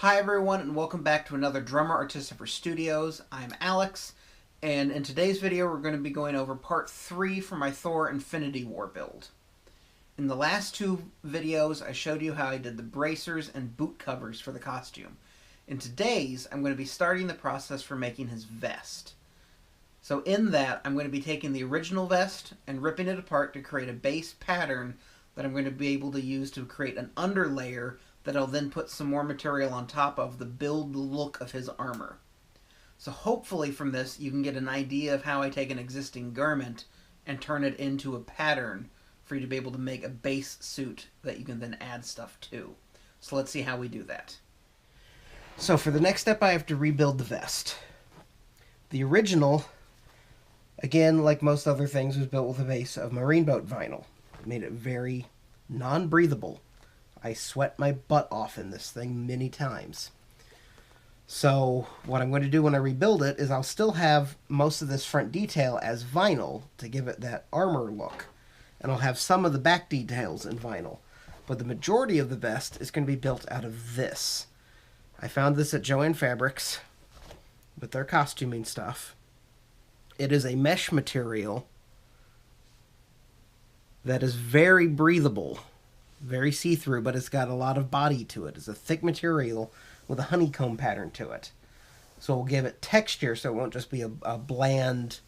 Hi everyone and welcome back to another Drummer Artificer Studios. I'm Alex, and in today's video we're going to be going over part 3 for my Thor Infinity War build. In the last two videos I showed you how I did the bracers and boot covers for the costume. In today's I'm going to be starting the process for making his vest. So in that I'm going to be taking the original vest and ripping it apart to create a base pattern that I'm going to be able to use to create an underlayer that I'll then put some more material on top of to build the look of his armor. So hopefully from this you can get an idea of how I take an existing garment and turn it into a pattern for you to be able to make a base suit that you can then add stuff to. So let's see how we do that. So for the next step I have to rebuild the vest. The original, again like most other things, was built with a base of marine boat vinyl. It made it very non-breathable. I sweat my butt off in this thing many times. So what I'm going to do when I rebuild it is I'll still have most of this front detail as vinyl to give it that armor look. And I'll have some of the back details in vinyl. But the majority of the vest is going to be built out of this. I found this at Joann Fabrics with their costuming stuff. It is a mesh material that is very breathable. Very see-through, but it's got a lot of body to it. It's a thick material with a honeycomb pattern to it. So we'll give it texture so it won't just be a bland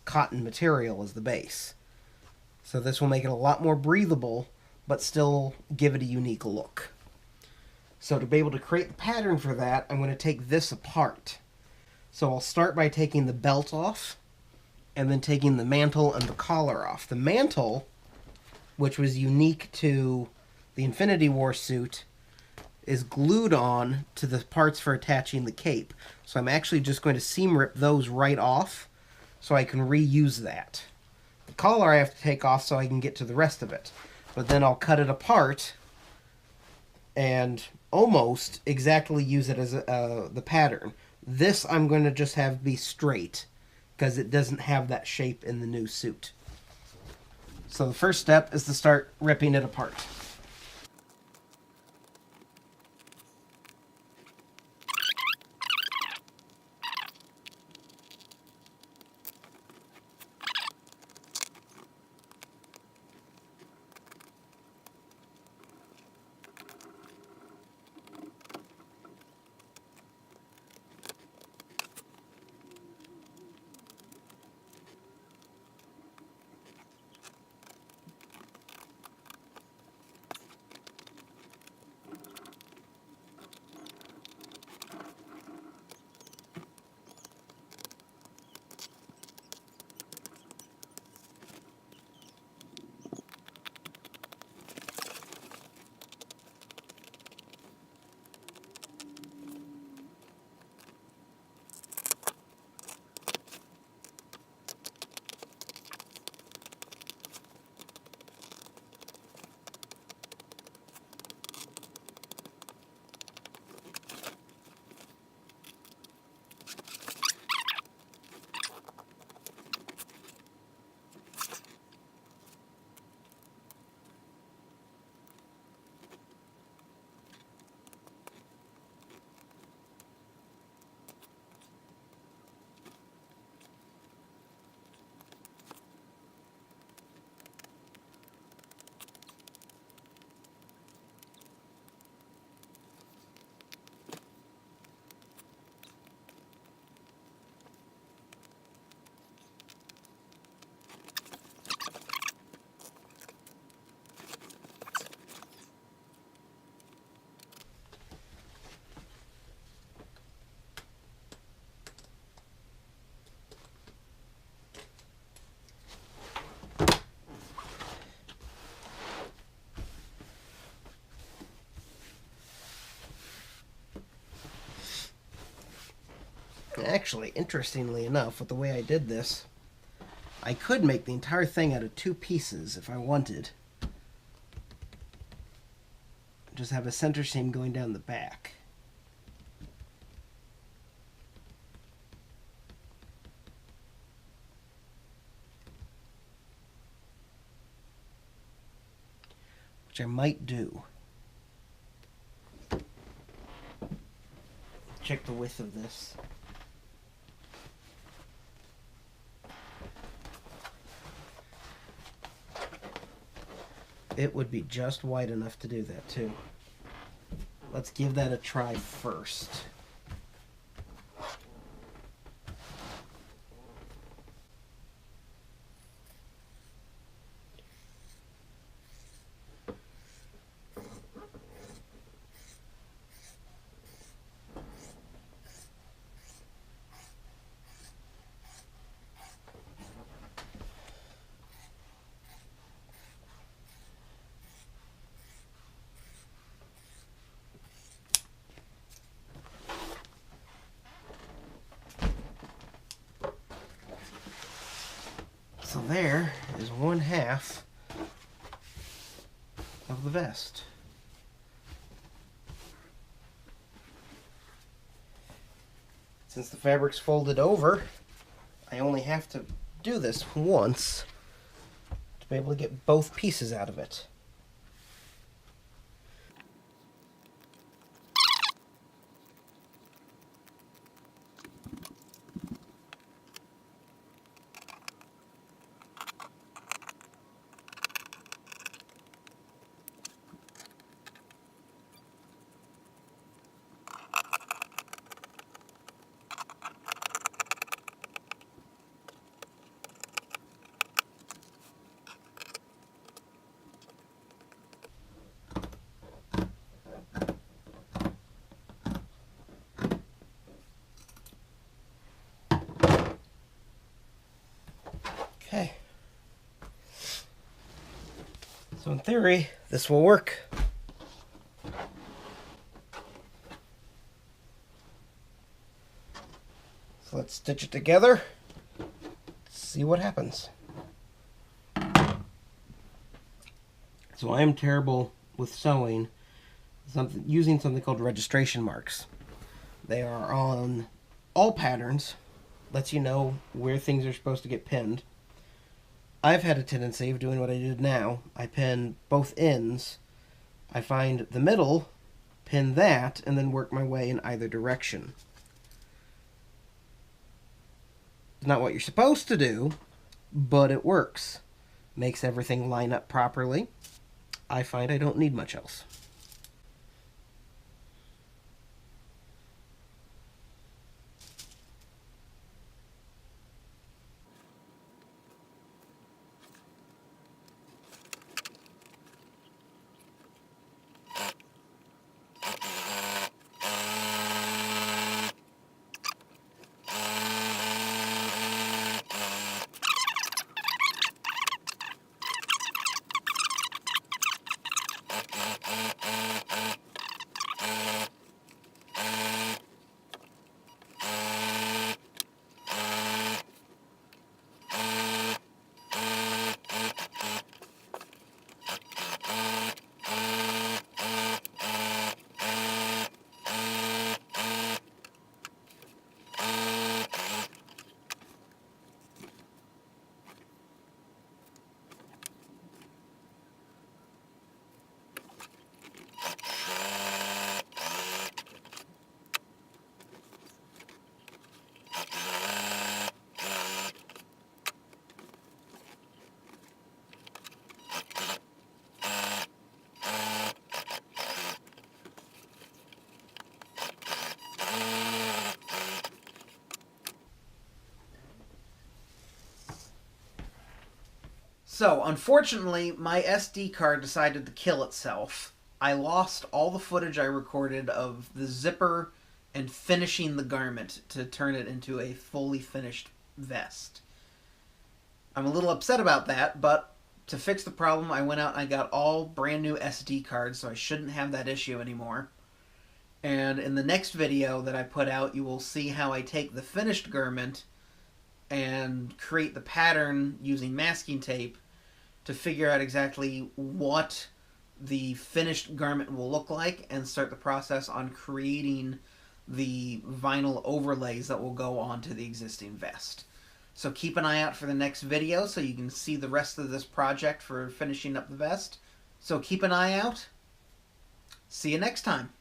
cotton material as the base. So this will make it a lot more breathable, but still give it a unique look. So to be able to create the pattern for that, I'm going to take this apart. So I'll start by taking the belt off, and then taking the mantle and the collar off. The mantle, which was unique to the Infinity War suit, is glued on to the parts for attaching the cape. So I'm actually just going to seam rip those right off so I can reuse that. The collar I have to take off so I can get to the rest of it. But then I'll cut it apart and almost exactly use it as the pattern. This I'm going to just have be straight because it doesn't have that shape in the new suit. So the first step is to start ripping it apart. Actually, interestingly enough, with the way I did this, I could make the entire thing out of two pieces if I wanted. Just have a center seam going down the back. Which I might do. check the width of this. It would be just wide enough to do that too. Let's give that a try first. So there is 1/2 of the vest. Since the fabric's folded over, I only have to do this once to be able to get both pieces out of it. Okay. So in theory, this will work. So let's stitch it together, see what happens. So I am terrible with sewing, using something called registration marks. They are on all patterns, lets you know where things are supposed to get pinned. I've had a tendency of doing what I did now. I pin both ends, I find the middle, pin that, and then work my way in either direction. It's not what you're supposed to do, but it works. Makes everything line up properly. I find I don't need much else. So, unfortunately, my SD card decided to kill itself. I lost all the footage I recorded of the zipper and finishing the garment to turn it into a fully finished vest. I'm a little upset about that, but to fix the problem, I went out and I got all brand new SD cards, so I shouldn't have that issue anymore. And in the next video that I put out, you will see how I take the finished garment and create the pattern using masking tape to figure out exactly what the finished garment will look like and start the process on creating the vinyl overlays that will go onto the existing vest. So keep an eye out for the next video so you can see the rest of this project for finishing up the vest. So keep an eye out. See you next time.